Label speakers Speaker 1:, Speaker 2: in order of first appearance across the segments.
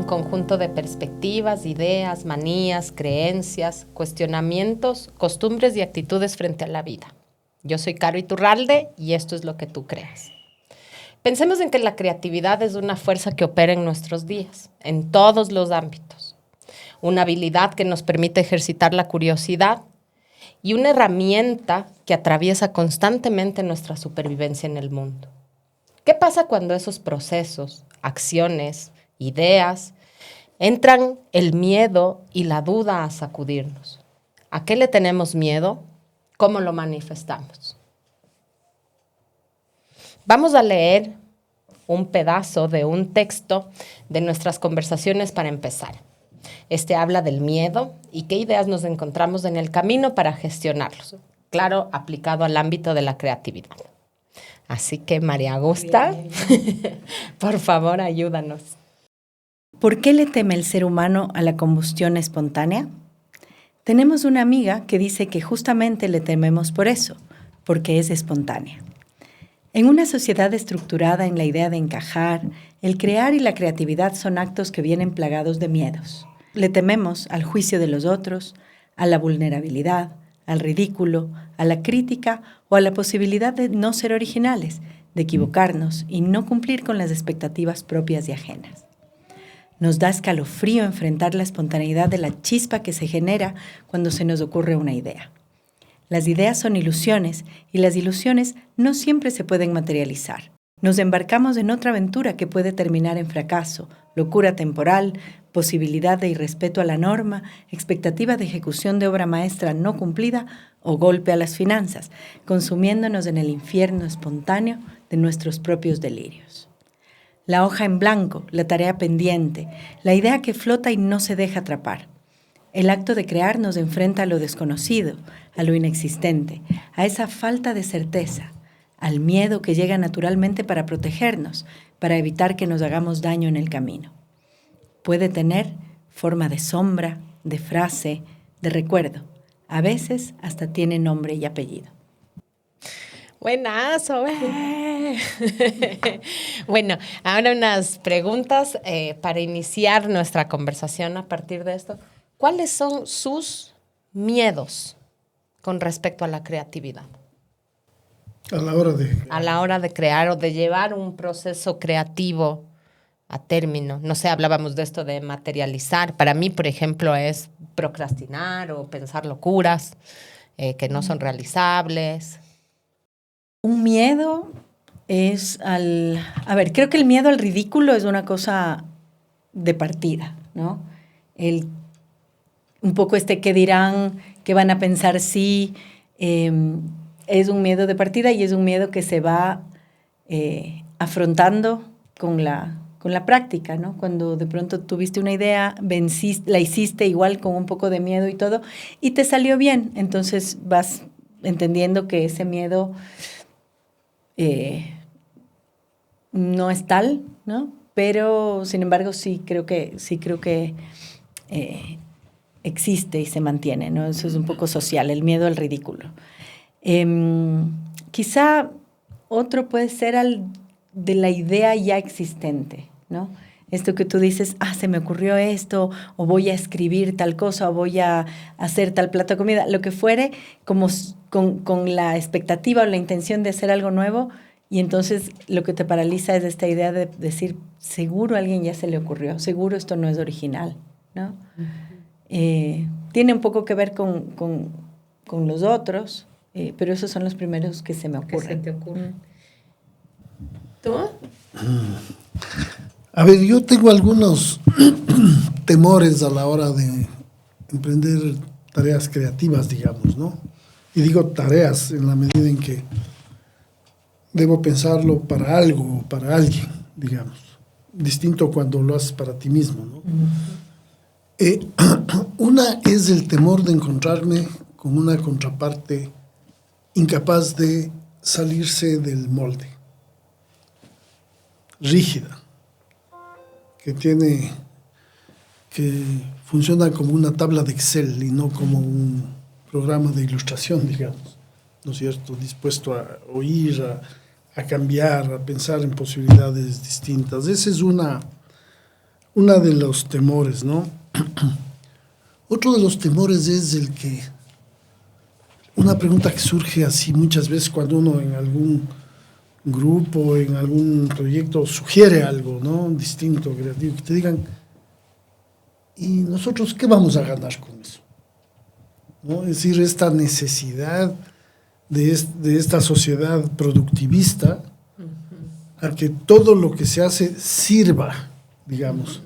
Speaker 1: conjunto de perspectivas, ideas, manías, creencias, cuestionamientos, costumbres y actitudes frente a la vida. Yo soy Caro Iturralde y esto es lo que tú creas. Pensemos en que la creatividad es una fuerza que opera en nuestros días, en todos los ámbitos. Una habilidad que nos permite ejercitar la curiosidad y una herramienta que atraviesa constantemente nuestra supervivencia en el mundo. ¿Qué pasa cuando esos procesos, acciones, ideas, entran el miedo y la duda a sacudirnos? ¿A qué le tenemos miedo? ¿Cómo lo manifestamos? Vamos a leer un pedazo de un texto de nuestras conversaciones para empezar. Este habla del miedo y qué ideas nos encontramos en el camino para gestionarlos. Claro, aplicado al ámbito de la creatividad. Así que, María Augusta, por favor, ayúdanos.
Speaker 2: ¿Por qué le teme el ser humano a la combustión espontánea? Tenemos una amiga que dice que justamente le tememos por eso, porque es espontánea. En una sociedad estructurada en la idea de encajar, el crear y la creatividad son actos que vienen plagados de miedos. Le tememos al juicio de los otros, a la vulnerabilidad, al ridículo, a la crítica o a la posibilidad de no ser originales, de equivocarnos y no cumplir con las expectativas propias y ajenas. Nos da escalofrío enfrentar la espontaneidad de la chispa que se genera cuando se nos ocurre una idea. Las ideas son ilusiones y las ilusiones no siempre se pueden materializar. Nos embarcamos en otra aventura que puede terminar en fracaso, locura temporal, posibilidad de irrespeto a la norma, expectativa de ejecución de obra maestra no cumplida o golpe a las finanzas, consumiéndonos en el infierno espontáneo de nuestros propios delirios. La hoja en blanco, la tarea pendiente, la idea que flota y no se deja atrapar. El acto de crear nos enfrenta a lo desconocido, a lo inexistente, a esa falta de certeza, al miedo que llega naturalmente para protegernos, para evitar que nos hagamos daño en el camino. Puede tener forma de sombra, de frase, de recuerdo. A veces hasta tiene nombre y apellido.
Speaker 1: Buenazo. Bueno, ahora unas preguntas para iniciar nuestra conversación a partir de esto. ¿Cuáles son sus miedos con respecto a la creatividad?
Speaker 3: A la hora de
Speaker 1: crear o de llevar un proceso creativo a término. No sé, hablábamos de esto de materializar. Para mí, por ejemplo, es procrastinar o pensar locuras que no son realizables.
Speaker 2: Un miedo es creo que el miedo al ridículo es una cosa de partida, ¿no? Un poco qué dirán, qué van a pensar si... es un miedo de partida y es un miedo que se va afrontando con la práctica, ¿no? Cuando de pronto tuviste una idea, la hiciste igual con un poco de miedo y todo, y te salió bien. Entonces vas entendiendo que ese miedo no es tal, ¿no? Pero, sin embargo, sí creo que existe y se mantiene, ¿no? Eso es un poco social, el miedo al ridículo. Quizá otro puede ser de la idea ya existente, ¿no? Esto que tú dices, se me ocurrió esto, o voy a escribir tal cosa, o voy a hacer tal plato de comida, lo que fuere, como con la expectativa o la intención de hacer algo nuevo, y entonces lo que te paraliza es esta idea de decir, seguro a alguien ya se le ocurrió, seguro esto no es original, ¿no? Tiene un poco que ver con los otros, pero esos son los primeros que se me ocurren.
Speaker 1: ¿Qué se te ocurren? ¿Tú?
Speaker 3: A ver, yo tengo algunos temores a la hora de emprender tareas creativas, digamos, ¿no? Y digo tareas en la medida en que debo pensarlo para algo, para alguien, digamos. Distinto cuando lo haces para ti mismo, ¿no? Una es el temor de encontrarme con una contraparte incapaz de salirse del molde, rígida, que funciona como una tabla de Excel y no como un programa de ilustración, digamos, ¿no es cierto? Dispuesto a oír, a cambiar, a pensar en posibilidades distintas. Esa es una Uno de los temores, ¿no? Otro de los temores es el que, una pregunta que surge así muchas veces cuando uno en algún grupo, en algún proyecto sugiere algo, ¿no? Distinto, creativo, que te digan, ¿y nosotros qué vamos a ganar con eso? ¿No? Es decir, esta necesidad de esta sociedad productivista a que todo lo que se hace sirva, digamos,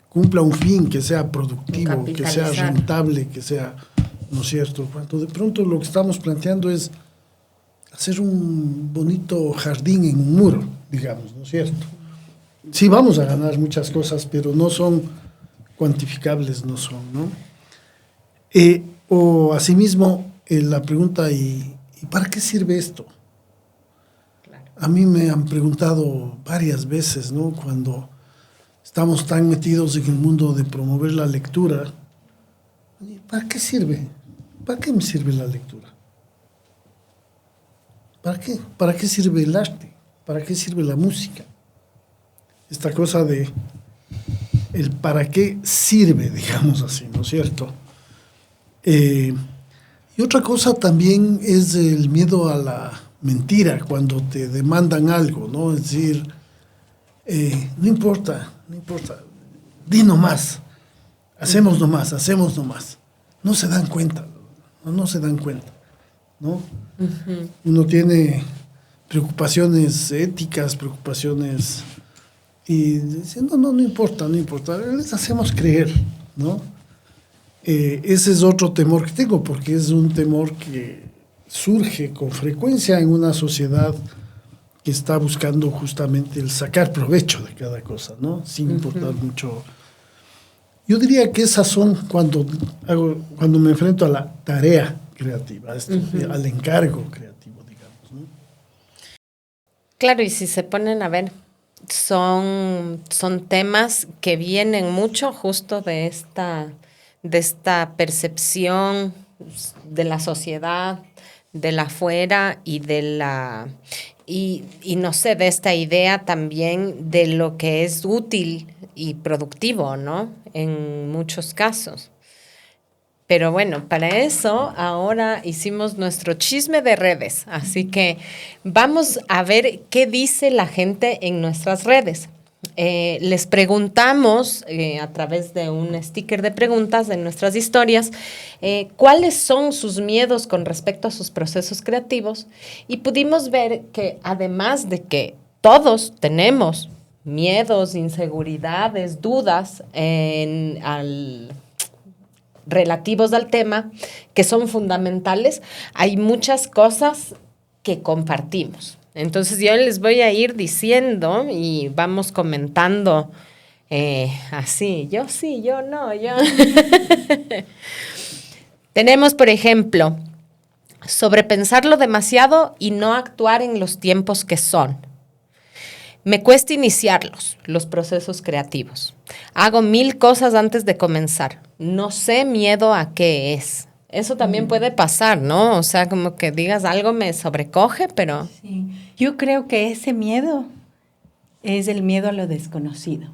Speaker 3: cumpla un fin, que sea productivo, que sea rentable, que sea, ¿no es cierto? Cuando de pronto lo que estamos planteando es hacer un bonito jardín en un muro, digamos, ¿no es cierto? Sí, vamos a ganar muchas cosas, pero no son cuantificables, no son, ¿no? O asimismo, la pregunta, ¿y para qué sirve esto? A mí me han preguntado varias veces, ¿no? Cuando estamos tan metidos en el mundo de promover la lectura, ¿para qué sirve? ¿Para qué me sirve la lectura? ¿Para qué? ¿Para qué sirve el arte? ¿Para qué sirve la música? Esta cosa de el para qué sirve, digamos así, ¿no es cierto? Y otra cosa también es el miedo a la mentira cuando te demandan algo, ¿no? Es decir, no importa, di nomás, hacemos nomás. No se dan cuenta, no se dan cuenta, ¿no? Uh-huh. Uno tiene preocupaciones éticas, preocupaciones, y dice, no importa, les hacemos creer, ¿no? Ese es otro temor que tengo, porque es un temor que surge con frecuencia en una sociedad que está buscando justamente el sacar provecho de cada cosa, ¿no? Sin importar mucho. Yo diría que esas son cuando me enfrento a la tarea creativa, al encargo creativo, digamos, ¿no?
Speaker 1: Claro, y si se ponen a ver, son temas que vienen mucho justo de esta percepción de la sociedad, de la afuera y y no sé, de esta idea también de lo que es útil y productivo, ¿no? En muchos casos. Pero bueno, para eso ahora hicimos nuestro chisme de redes, así que vamos a ver qué dice la gente en nuestras redes. Les preguntamos a través de un sticker de preguntas en nuestras historias cuáles son sus miedos con respecto a sus procesos creativos y pudimos ver que además de que todos tenemos miedos, inseguridades, dudas relativos al tema que son fundamentales, hay muchas cosas que compartimos. Entonces yo les voy a ir diciendo y vamos comentando así, yo sí, yo no, yo. Tenemos, por ejemplo, sobrepensarlo demasiado y no actuar en los tiempos que son. Me cuesta iniciarlos, los procesos creativos. Hago 1000 cosas antes de comenzar. No sé miedo a qué es. Eso también puede pasar, ¿no? O sea, como que digas algo me sobrecoge, pero...
Speaker 2: Sí. Yo creo que ese miedo es el miedo a lo desconocido.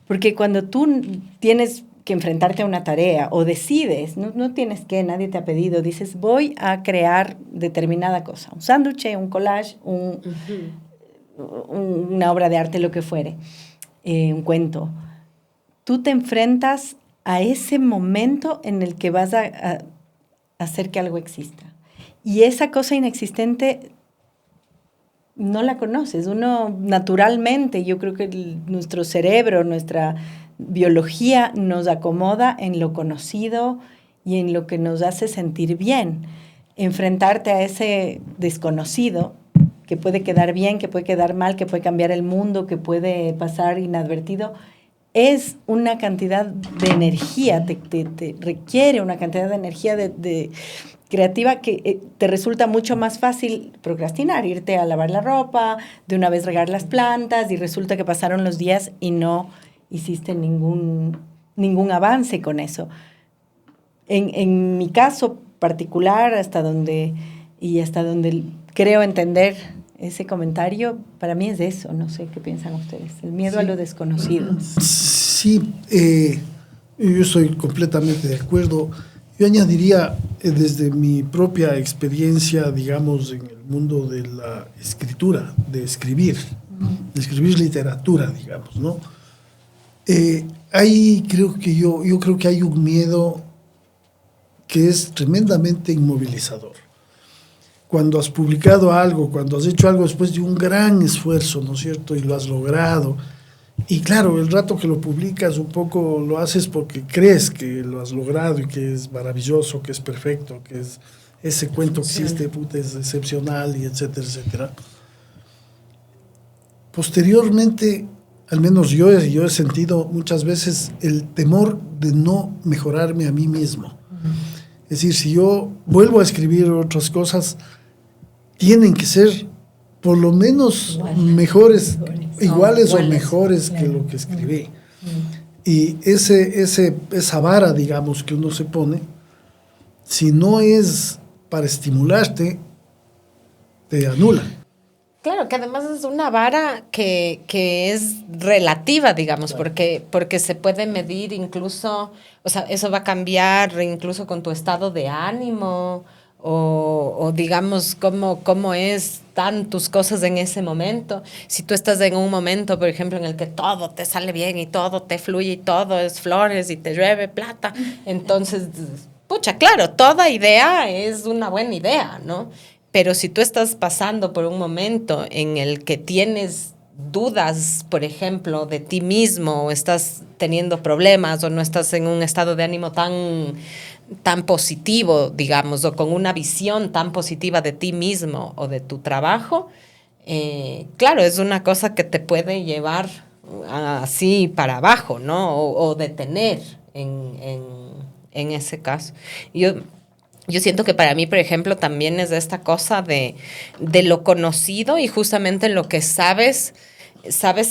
Speaker 2: Porque cuando tú tienes que enfrentarte a una tarea o decides, no tienes que, nadie te ha pedido, dices, voy a crear determinada cosa, un sándwich, un collage, una obra de arte, lo que fuere, un cuento. Tú te enfrentas a ese momento en el que vas a hacer que algo exista. Y esa cosa inexistente no la conoces. Uno naturalmente, yo creo que nuestro cerebro, nuestra biología nos acomoda en lo conocido y en lo que nos hace sentir bien. Enfrentarte a ese desconocido, que puede quedar bien, que puede quedar mal, que puede cambiar el mundo, que puede pasar inadvertido, es una cantidad de energía, te requiere una cantidad de energía creativa que te resulta mucho más fácil procrastinar, irte a lavar la ropa, de una vez regar las plantas y resulta que pasaron los días y no hiciste ningún avance con eso. En mi caso particular, hasta donde creo entender ese comentario, para mí es eso, no sé qué piensan ustedes, el miedo a lo desconocido.
Speaker 3: Sí, yo estoy completamente de acuerdo. Yo añadiría, desde mi propia experiencia, digamos, en el mundo de la escritura, de escribir literatura, digamos, ¿no? Ahí creo que yo creo que hay un miedo que es tremendamente inmovilizador. Cuando has publicado algo, cuando has hecho algo después de un gran esfuerzo, ¿no es cierto? Y lo has logrado. Y claro, el rato que lo publicas un poco lo haces porque crees que lo has logrado y que es maravilloso, que es perfecto, que es ese cuento que hiciste, puta, es excepcional y etcétera, etcétera. Posteriormente, al menos yo he sentido muchas veces el temor de no mejorarme a mí mismo. Es decir, si yo vuelvo a escribir otras cosas, tienen que ser por lo menos iguales o mejores que lo que escribí. Y esa vara, digamos, que uno se pone, si no es para estimularte, te anula.
Speaker 1: Claro, que además es una vara que es relativa, digamos, claro. porque se puede medir incluso, o sea, eso va a cambiar incluso con tu estado de ánimo o digamos, cómo están tus cosas en ese momento. Si tú estás en un momento, por ejemplo, en el que todo te sale bien y todo te fluye y todo es flores y te llueve plata, entonces, pucha, claro, toda idea es una buena idea, ¿no? Pero si tú estás pasando por un momento en el que tienes dudas, por ejemplo, de ti mismo, o estás teniendo problemas, o no estás en un estado de ánimo tan positivo, digamos, o con una visión tan positiva de ti mismo o de tu trabajo, claro, es una cosa que te puede llevar así para abajo, ¿no? O detener en ese caso. Yo siento que para mí, por ejemplo, también es esta cosa de lo conocido y justamente lo que sabes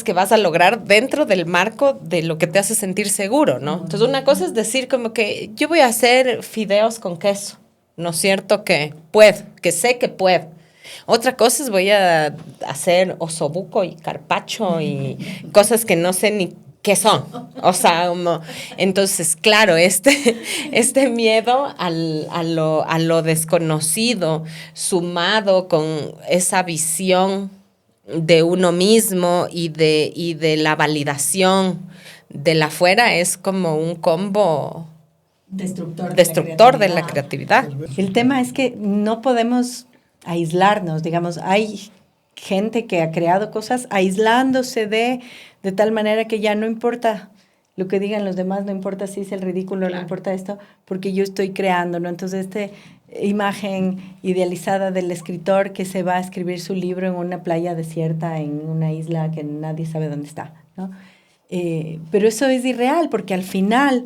Speaker 1: que vas a lograr dentro del marco de lo que te hace sentir seguro, ¿no? Entonces, una cosa es decir como que yo voy a hacer fideos con queso, ¿no es cierto? Que puedo, que sé que puedo. Otra cosa es voy a hacer osobuco y carpaccio y cosas que no sé ni qué son. O sea, entonces, claro, este miedo a lo desconocido, sumado con esa visión de uno mismo y de la validación de la afuera, es como un combo destructor de la creatividad.
Speaker 2: El tema es que no podemos aislarnos, digamos, hay gente que ha creado cosas aislándose de tal manera que ya no importa lo que digan los demás, no importa si es el ridículo, claro. No importa esto, porque yo estoy creando, ¿no? Entonces, imagen idealizada del escritor que se va a escribir su libro en una playa desierta, en una isla que nadie sabe dónde está, ¿no? Pero eso es irreal, porque al final,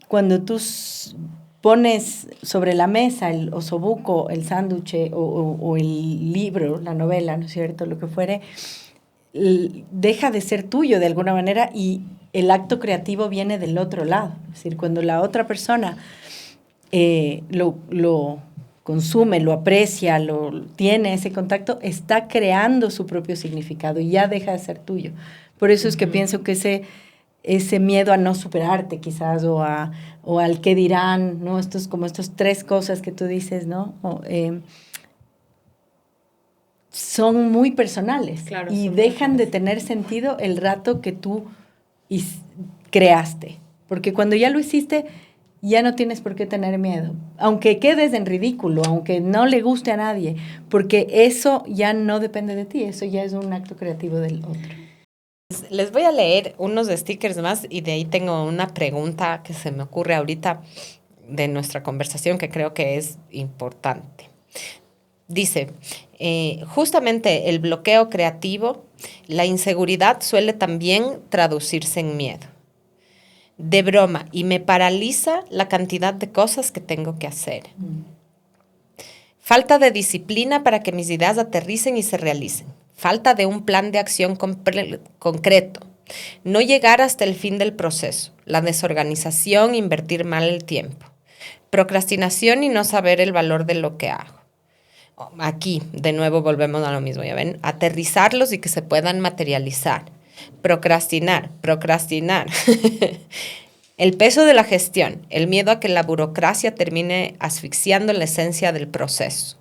Speaker 2: cuando tú pones sobre la mesa el osobuco, el sándwich o el libro, la novela, ¿no es cierto?, lo que fuere, deja de ser tuyo de alguna manera y el acto creativo viene del otro lado. Es decir, cuando la otra persona lo consume, lo aprecia, tiene ese contacto, está creando su propio significado y ya deja de ser tuyo. Por eso es que pienso que ese miedo a no superarte quizás o al qué dirán, ¿no? Estos tres cosas que tú dices, ¿no? Son muy personales, claro, y dejan de tener sentido el rato que tú creaste. Porque cuando ya lo hiciste, ya no tienes por qué tener miedo. Aunque quedes en ridículo, aunque no le guste a nadie, porque eso ya no depende de ti, eso ya es un acto creativo del otro.
Speaker 1: Les voy a leer unos stickers más y de ahí tengo una pregunta que se me ocurre ahorita de nuestra conversación que creo que es importante. Dice, justamente el bloqueo creativo, la inseguridad suele también traducirse en miedo. De broma, y me paraliza la cantidad de cosas que tengo que hacer. Falta de disciplina para que mis ideas aterricen y se realicen. Falta de un plan de acción concreto. No llegar hasta el fin del proceso. La desorganización, invertir mal el tiempo. Procrastinación y no saber el valor de lo que hago. aquí de nuevo volvemos a lo mismo, ya ven, aterrizarlos y que se puedan materializar. Procrastinar. El peso de la gestión, el miedo a que la burocracia termine asfixiando la esencia del proceso.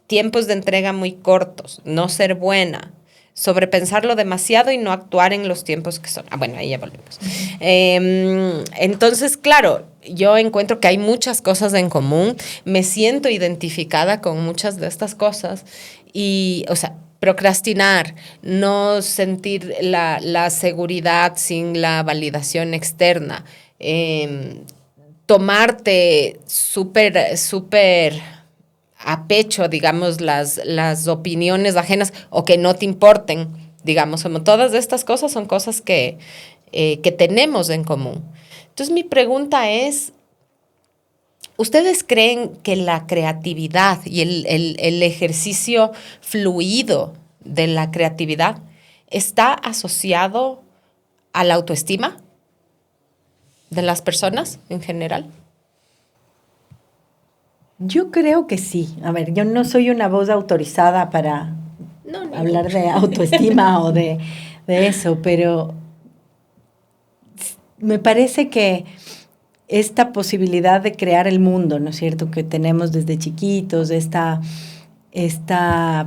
Speaker 1: Tiempos de entrega muy cortos, no ser buena, sobrepensarlo demasiado y no actuar en los tiempos que son. Bueno, ahí ya volvemos. Entonces, claro, yo encuentro que hay muchas cosas en común, me siento identificada con muchas de estas cosas y, o sea, procrastinar, no sentir la seguridad sin la validación externa, tomarte súper a pecho, digamos, las opiniones ajenas o que no te importen, digamos, como todas estas cosas son cosas que tenemos en común. Entonces mi pregunta es, ¿ustedes creen que la creatividad y el ejercicio fluido de la creatividad está asociado a la autoestima de las personas en general?
Speaker 2: Yo creo que sí. A ver, yo no soy una voz autorizada para hablar de autoestima o de eso, pero me parece que esta posibilidad de crear el mundo, ¿no es cierto?, que tenemos desde chiquitos, esta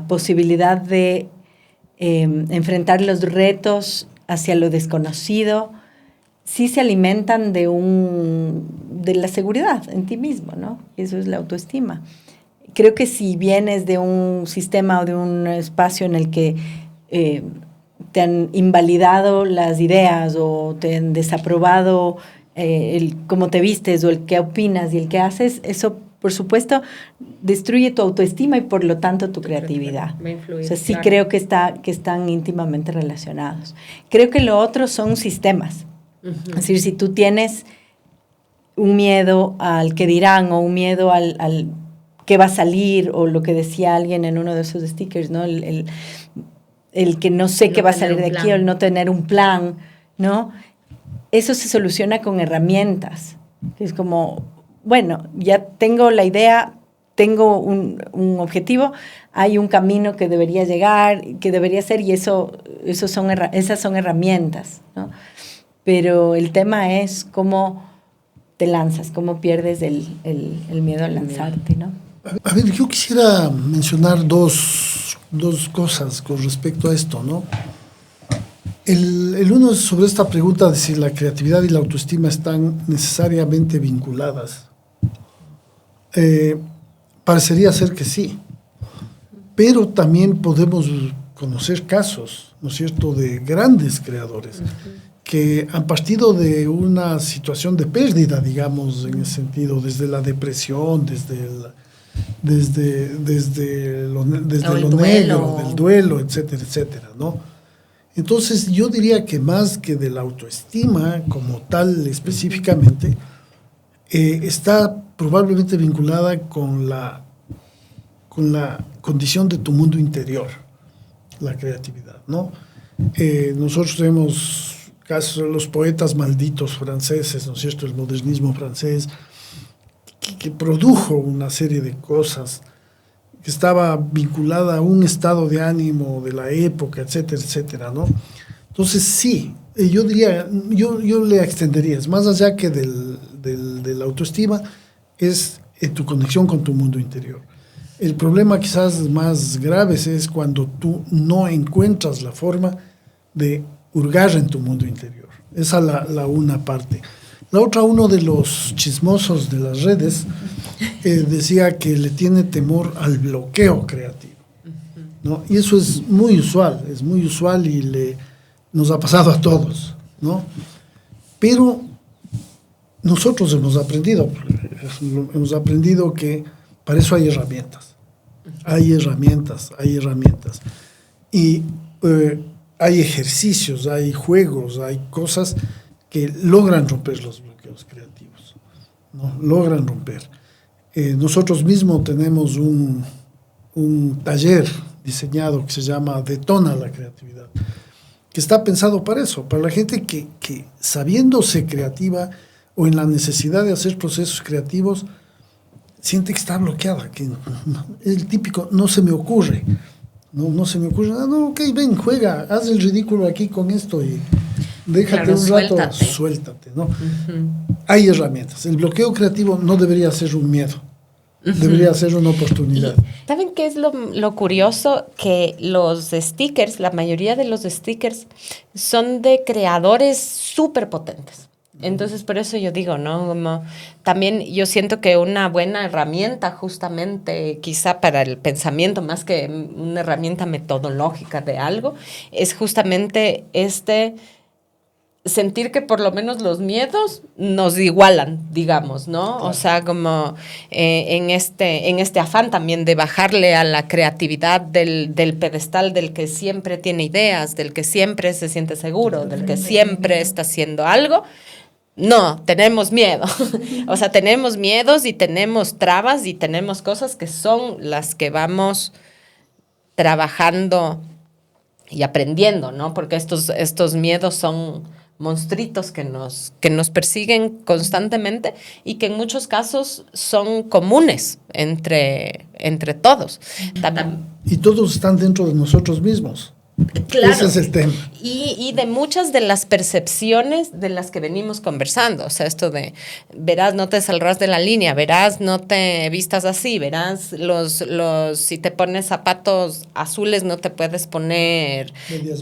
Speaker 2: posibilidad de enfrentar los retos hacia lo desconocido, sí se alimentan de la seguridad en ti mismo, ¿no? Eso es la autoestima. Creo que si vienes de un sistema o de un espacio en el que te han invalidado las ideas o te han desaprobado el cómo te vistes o el qué opinas y el qué haces, eso, por supuesto, destruye tu autoestima y, por lo tanto, tu creatividad. O sea, sí, claro, creo que están íntimamente relacionados. Creo que lo otro son sistemas. Es decir, si tú tienes un miedo al que dirán o un miedo al que va a salir, o lo que decía alguien en uno de esos stickers, ¿no? El que no sé qué va a salir de aquí, o el no tener un plan, ¿no? Eso se soluciona con herramientas. Es como, bueno, ya tengo la idea, tengo un objetivo, hay un camino que debería llegar, que debería ser, y esas son herramientas, ¿no? Pero el tema es cómo te lanzas, cómo pierdes el miedo a lanzarte, ¿no?
Speaker 3: A ver, yo quisiera mencionar dos cosas con respecto a esto, ¿no? El uno es sobre esta pregunta de si la creatividad y la autoestima están necesariamente vinculadas. Parecería ser que sí, pero también podemos conocer casos, ¿no es cierto?, de grandes creadores que han partido de una situación de pérdida, digamos, en ese sentido, desde la depresión, desde lo negro, del duelo, etcétera, etcétera, ¿no? Entonces, yo diría que más que de la autoestima como tal específicamente, está probablemente vinculada con la condición de tu mundo interior, la creatividad, ¿no? Nosotros tenemos casos de los poetas malditos franceses, ¿no es cierto?, el modernismo francés, que produjo una serie de cosas que estaba vinculada a un estado de ánimo de la época, etcétera, etcétera, ¿no? Entonces, sí, yo diría, yo le extendería, es más allá que de la autoestima, es tu conexión con tu mundo interior. El problema quizás más grave es cuando tú no encuentras la forma de hurgar en tu mundo interior. Esa es la una parte. La otra, uno de los chismosos de las redes decía que le tiene temor al bloqueo creativo, ¿no? Y eso es muy usual y nos ha pasado a todos, ¿no? Pero nosotros hemos aprendido que para eso hay herramientas. Y hay ejercicios, hay juegos, hay cosas que logran romper los bloqueos creativos, ¿no? Logran romper. Nosotros mismos tenemos un taller diseñado que se llama Detona la Creatividad, que está pensado para eso, para la gente que sabiéndose creativa o en la necesidad de hacer procesos creativos, siente que está bloqueada, que el típico no se me ocurre. No se me ocurre, no, ok, ven, juega, haz el ridículo aquí con esto y déjate un rato, suéltate, ¿no? Hay herramientas. El bloqueo creativo no debería ser un miedo, debería ser una oportunidad.
Speaker 1: ¿Y saben qué es lo curioso? Que los stickers, la mayoría de los stickers, son de creadores súper potentes. Entonces, por eso yo digo, ¿no? Como, también yo siento que una buena herramienta justamente, quizá para el pensamiento, más que una herramienta metodológica de algo, es justamente sentir que por lo menos los miedos nos igualan, digamos, ¿no? Claro. O sea, como en este afán también de bajarle a la creatividad del pedestal del que siempre tiene ideas, del que siempre se siente seguro, del que siempre está haciendo algo. No, tenemos miedo. O sea, tenemos miedos y tenemos trabas y tenemos cosas que son las que vamos trabajando y aprendiendo, ¿no? Porque estos miedos son monstruitos que nos persiguen constantemente y que en muchos casos son comunes entre todos.
Speaker 3: Y todos están dentro de nosotros mismos.
Speaker 1: Claro.
Speaker 3: Ese es el tema.
Speaker 1: Y de muchas de las percepciones de las que venimos conversando. O sea, esto de, verás, no te saldrás de la línea, verás, no te vistas así, verás, si te pones zapatos azules no te puedes poner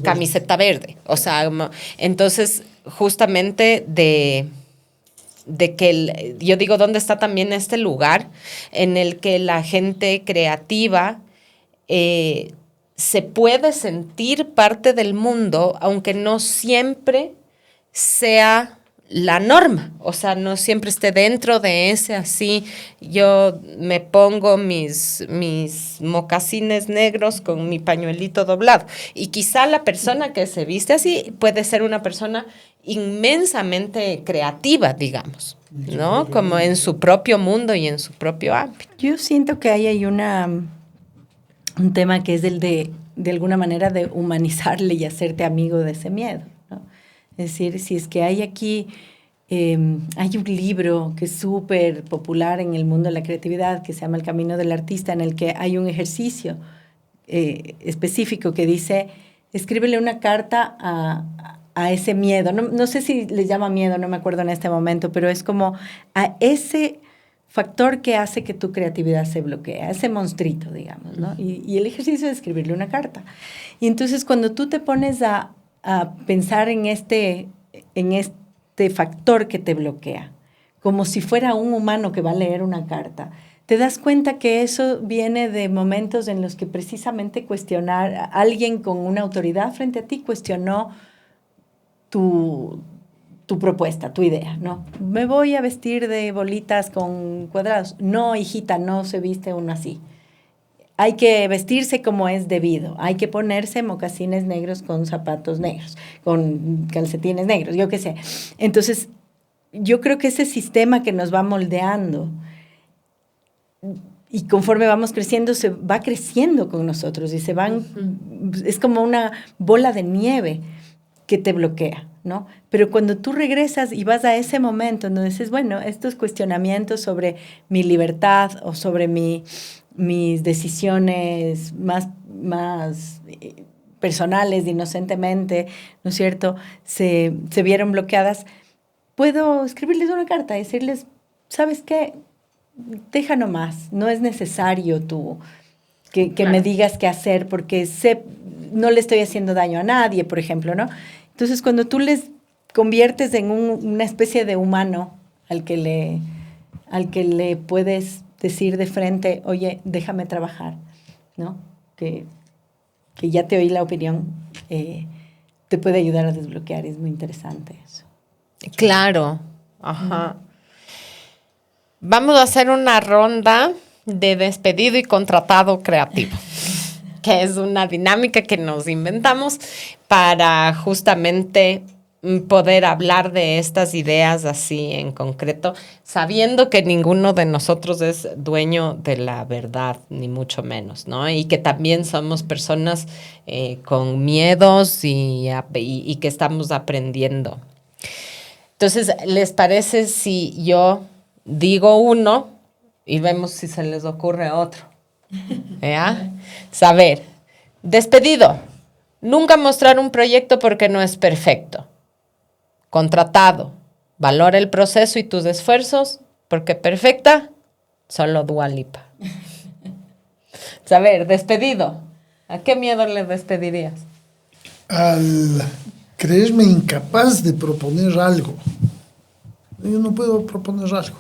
Speaker 1: camiseta verde. O sea, entonces, justamente de que yo digo, ¿dónde está también este lugar en el que la gente creativa se puede sentir parte del mundo, aunque no siempre sea la norma? O sea, no siempre esté dentro de ese así. Yo me pongo mis mocasines negros con mi pañuelito doblado. Y quizá la persona que se viste así puede ser una persona inmensamente creativa, digamos, ¿no? Como en su propio mundo y en su propio ámbito.
Speaker 2: Yo siento que ahí hay un tema que es el de alguna manera, de humanizarle y hacerte amigo de ese miedo, ¿no? Es decir, si es que hay aquí, hay un libro que es súper popular en el mundo de la creatividad, que se llama El Camino del Artista, en el que hay un ejercicio específico que dice, escríbele una carta a ese miedo. No sé si le llama miedo, no me acuerdo en este momento, pero es como a ese factor que hace que tu creatividad se bloquee, ese monstruito, digamos, ¿no? Y el ejercicio es escribirle una carta. Y entonces cuando tú te pones a pensar en este factor que te bloquea, como si fuera un humano que va a leer una carta, te das cuenta que eso viene de momentos en los que precisamente cuestionar a alguien con una autoridad frente a ti cuestionó tu propuesta, tu idea, ¿no? Me voy a vestir de bolitas con cuadrados. No, hijita, no se viste uno así. Hay que vestirse como es debido. Hay que ponerse mocasines negros con zapatos negros, con calcetines negros, yo qué sé. Entonces, yo creo que ese sistema que nos va moldeando y conforme vamos creciendo, se va creciendo con nosotros y es como una bola de nieve que te bloquea, ¿no? Pero cuando tú regresas y vas a ese momento donde dices, bueno, estos cuestionamientos sobre mi libertad o sobre mis decisiones más personales, inocentemente, ¿no es cierto?, se vieron bloqueadas, puedo escribirles una carta y decirles, ¿sabes qué? Deja nomás, no es necesario que claro, me digas qué hacer porque no le estoy haciendo daño a nadie, por ejemplo, ¿no? Entonces, cuando tú les conviertes en una especie de humano al que le puedes decir de frente, oye, déjame trabajar, ¿no? Que ya te oí la opinión, te puede ayudar a desbloquear. Es muy interesante eso.
Speaker 1: Claro, ajá. Vamos a hacer una ronda de despedido y contratado creativo, que es una dinámica que nos inventamos para justamente poder hablar de estas ideas así en concreto, sabiendo que ninguno de nosotros es dueño de la verdad, ni mucho menos, ¿no? Y que también somos personas con miedos y que estamos aprendiendo. Entonces, ¿les parece si yo digo uno y vemos si se les ocurre otro. ¿Ya? Saber. Despedido. Nunca mostrar un proyecto porque no es perfecto. Contratado. Valora el proceso y tus esfuerzos porque perfecta, solo Dua Lipa. Saber. Despedido. ¿A qué miedo le despedirías?
Speaker 3: Al creerme incapaz de proponer algo. Yo no puedo proponer algo.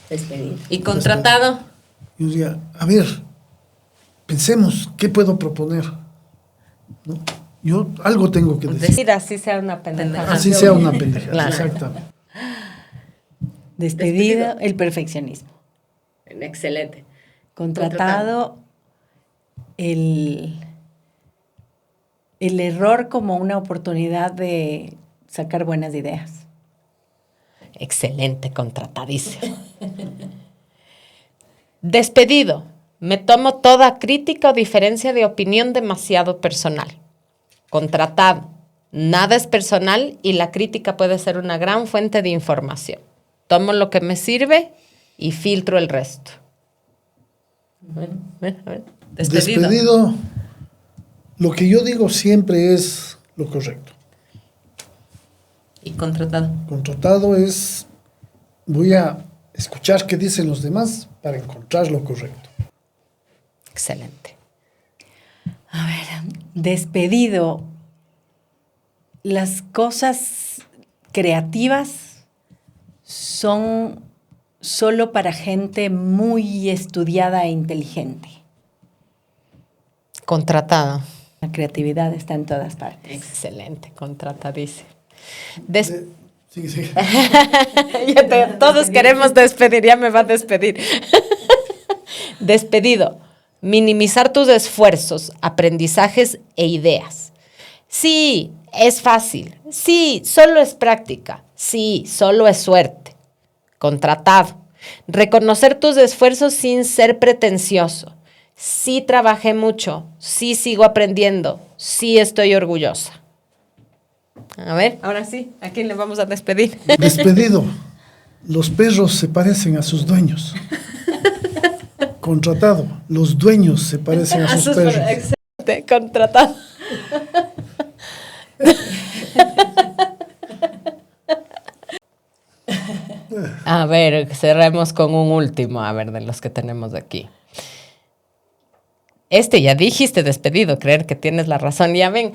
Speaker 2: Despedir.
Speaker 1: ¿Y contratado?
Speaker 3: Yo diría, a ver, pensemos, ¿qué puedo proponer? ¿No? Yo algo tengo que decir.
Speaker 1: Decir así sea una pendejada.
Speaker 3: Así sea una pendeja,
Speaker 1: Claro.
Speaker 3: exactamente.
Speaker 2: Despedido, el perfeccionismo.
Speaker 1: Excelente.
Speaker 2: Contratado, el error como una oportunidad de sacar buenas ideas.
Speaker 1: Excelente, contratadísimo. Despedido. Me tomo toda crítica o diferencia de opinión demasiado personal. Contratado. Nada es personal y la crítica puede ser una gran fuente de información. Tomo lo que me sirve y filtro el resto. A ver.
Speaker 3: Despedido, lo que yo digo siempre es lo correcto.
Speaker 1: Y contratado.
Speaker 3: Contratado es, voy a escuchar qué dicen los demás para encontrar lo correcto.
Speaker 1: Excelente.
Speaker 2: A ver, despedido. Las cosas creativas son solo para gente muy estudiada e inteligente.
Speaker 1: Contratado.
Speaker 2: La creatividad está en todas partes.
Speaker 1: Excelente, contratadísimo.
Speaker 3: Sí.
Speaker 1: Todos queremos despedir, ya me va a despedir. Despedido. Minimizar tus esfuerzos, aprendizajes e ideas. Sí, es fácil. Sí, solo es práctica. Sí, solo es suerte. Contratado. Reconocer tus esfuerzos sin ser pretencioso. Sí trabajé mucho. Sí sigo aprendiendo. Sí estoy orgullosa. A ver, ahora sí, ¿a quién le vamos a despedir?
Speaker 3: Despedido. Los perros se parecen a sus dueños. Contratado. Los dueños se parecen a sus perros.
Speaker 1: Excelente, contratado. A ver, cerremos con un último, a ver, de los que tenemos aquí. Ya dijiste despedido, creer que tienes la razón. Ya ven,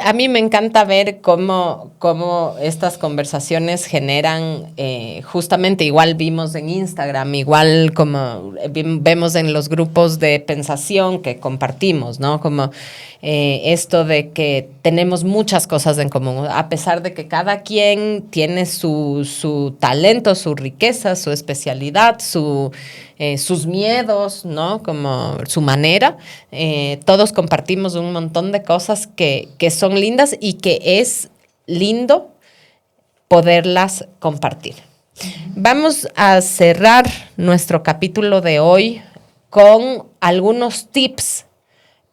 Speaker 1: a mí me encanta ver cómo estas conversaciones generan, justamente igual vimos en Instagram, igual como vemos en los grupos de pensación que compartimos, ¿no? Como esto de que tenemos muchas cosas en común, a pesar de que cada quien tiene su talento, su riqueza, su especialidad, sus miedos, ¿no? Como su manera. Todos compartimos un montón de cosas que son lindas y que es lindo poderlas compartir. Vamos a cerrar nuestro capítulo de hoy con algunos tips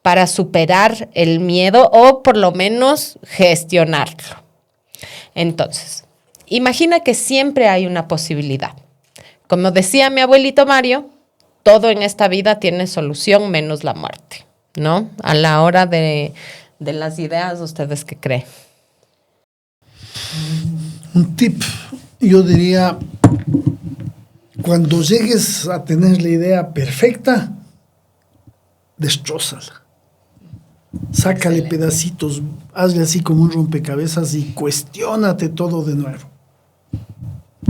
Speaker 1: para superar el miedo o por lo menos gestionarlo. Entonces, imagina que siempre hay una posibilidad. Como decía mi abuelito Mario, todo en esta vida tiene solución menos la muerte, ¿no? A la hora de las ideas, ¿ustedes qué creen?
Speaker 3: Un tip, yo diría, cuando llegues a tener la idea perfecta, destrózala. Sácale pedacitos, hazle así como un rompecabezas y cuestiónate todo de nuevo.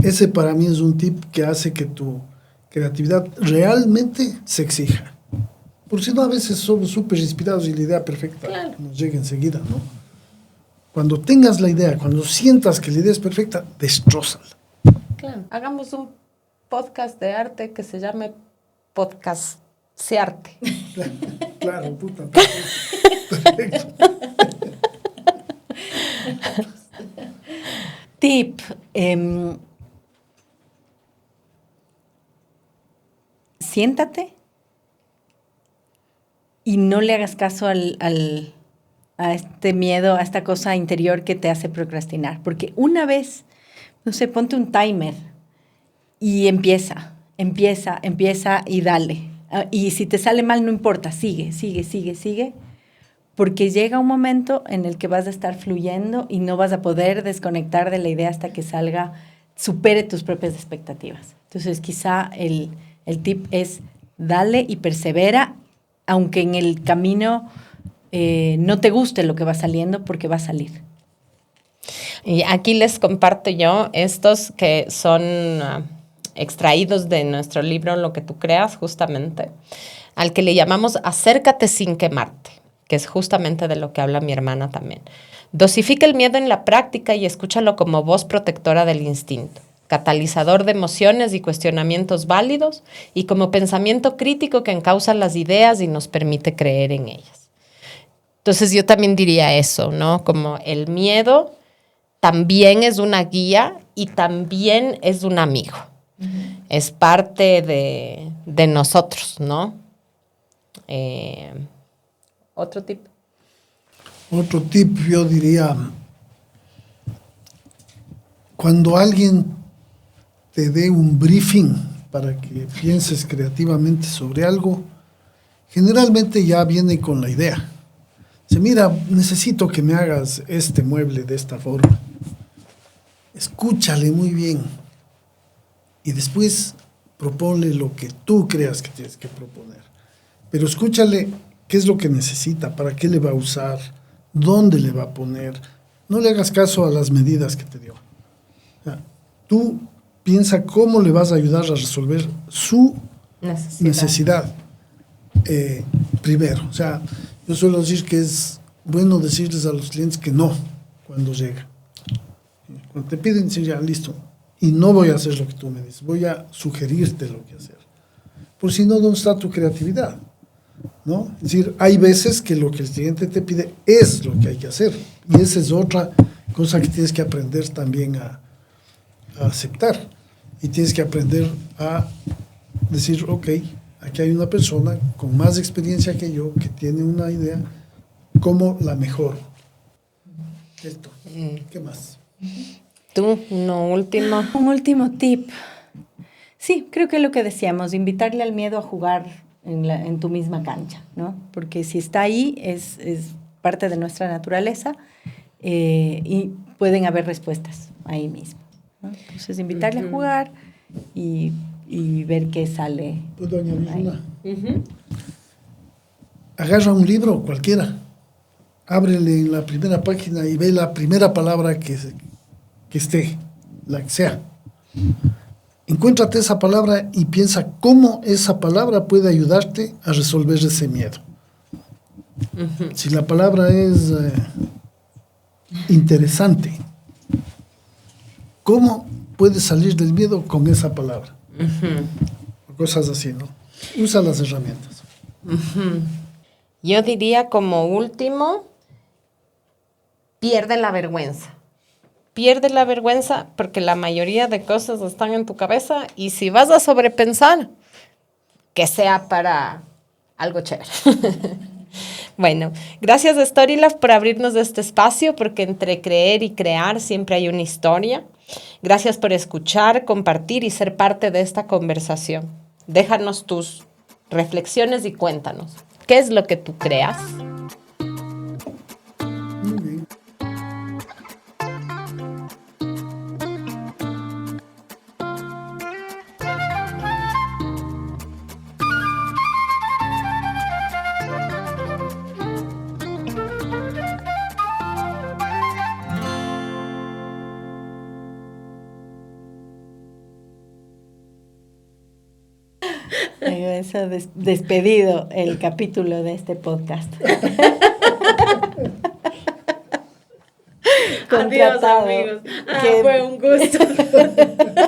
Speaker 3: Ese para mí es un tip que hace que tu creatividad realmente se exija. Por si no, a veces somos súper inspirados y la idea perfecta nos llega enseguida, ¿no? Cuando tengas la idea, cuando sientas que la idea es perfecta, destrózala.
Speaker 1: Claro. Hagamos un podcast de arte que se llame Podcastsearte.
Speaker 3: Claro, puta. Perfecto.
Speaker 2: Tip. Siéntate y no le hagas caso a este miedo, a esta cosa interior que te hace procrastinar. Porque una vez, no sé, ponte un timer y empieza. empieza y dale. Y si te sale mal, no importa, sigue, porque llega un momento en el que vas a estar fluyendo y no vas a poder desconectar de la idea hasta que supere tus propias expectativas. Entonces, quizá el tip es dale y persevera, aunque en el camino no te guste lo que va saliendo, porque va a salir.
Speaker 1: Y aquí les comparto yo estos que son extraídos de nuestro libro Lo que tú creas, justamente, al que le llamamos Acércate sin quemarte, que es justamente de lo que habla mi hermana también. Dosifica el miedo en la práctica y escúchalo como voz protectora del instinto, catalizador de emociones y cuestionamientos válidos y como pensamiento crítico que encausa las ideas y nos permite creer en ellas. Entonces yo también diría eso, ¿no? Como el miedo también es una guía y también es un amigo. Uh-huh. Es parte de nosotros, ¿no? ¿Otro tip?
Speaker 3: Otro tip, yo diría, cuando alguien te dé un briefing para que pienses creativamente sobre algo, generalmente ya viene con la idea. Dice, mira, necesito que me hagas este mueble de esta forma. Escúchale muy bien y después proponle lo que tú creas que tienes que proponer. Pero escúchale qué es lo que necesita, para qué le va a usar, dónde le va a poner. No le hagas caso a las medidas que te dio. O sea, tú piensa cómo le vas a ayudar a resolver su necesidad. Primero, o sea, yo suelo decir que es bueno decirles a los clientes que no cuando llega. Cuando te piden, decir ya, listo, y no voy a hacer lo que tú me dices, voy a sugerirte lo que hacer. Por si no, ¿dónde está tu creatividad? ¿No? Es decir, hay veces que lo que el cliente te pide es lo que hay que hacer. Y esa es otra cosa que tienes que aprender también a aceptar. Y tienes que aprender a decir, ok, aquí hay una persona con más experiencia que yo, que tiene una idea, ¿cómo la mejoro? Esto. ¿Qué más?
Speaker 1: ¿Tú, un
Speaker 2: último tip? Sí, creo que lo que decíamos, invitarle al miedo a jugar en tu misma cancha, ¿no? Porque si está ahí, es parte de nuestra naturaleza y pueden haber respuestas ahí mismo, ¿no? Entonces, invitarle a jugar y ver qué sale.
Speaker 3: ¿Puedo añadir una? Agarra un libro cualquiera, ábrele en la primera página y ve la primera palabra que esté, la que sea. Encuéntrate esa palabra y piensa cómo esa palabra puede ayudarte a resolver ese miedo. Uh-huh. Si la palabra es interesante, ¿cómo puedes salir del miedo con esa palabra? Uh-huh. Cosas así, ¿no? Usa las herramientas.
Speaker 1: Uh-huh. Yo diría como último, pierde la vergüenza. Pierde la vergüenza porque la mayoría de cosas están en tu cabeza y si vas a sobrepensar, que sea para algo chévere. Bueno, gracias Storylove por abrirnos este espacio, porque entre creer y crear siempre hay una historia. Gracias por escuchar, compartir y ser parte de esta conversación. Déjanos tus reflexiones y cuéntanos, ¿qué es lo que tú creas?
Speaker 2: Eso despedido el capítulo de este podcast.
Speaker 1: Adiós, amigos. Fue un gusto.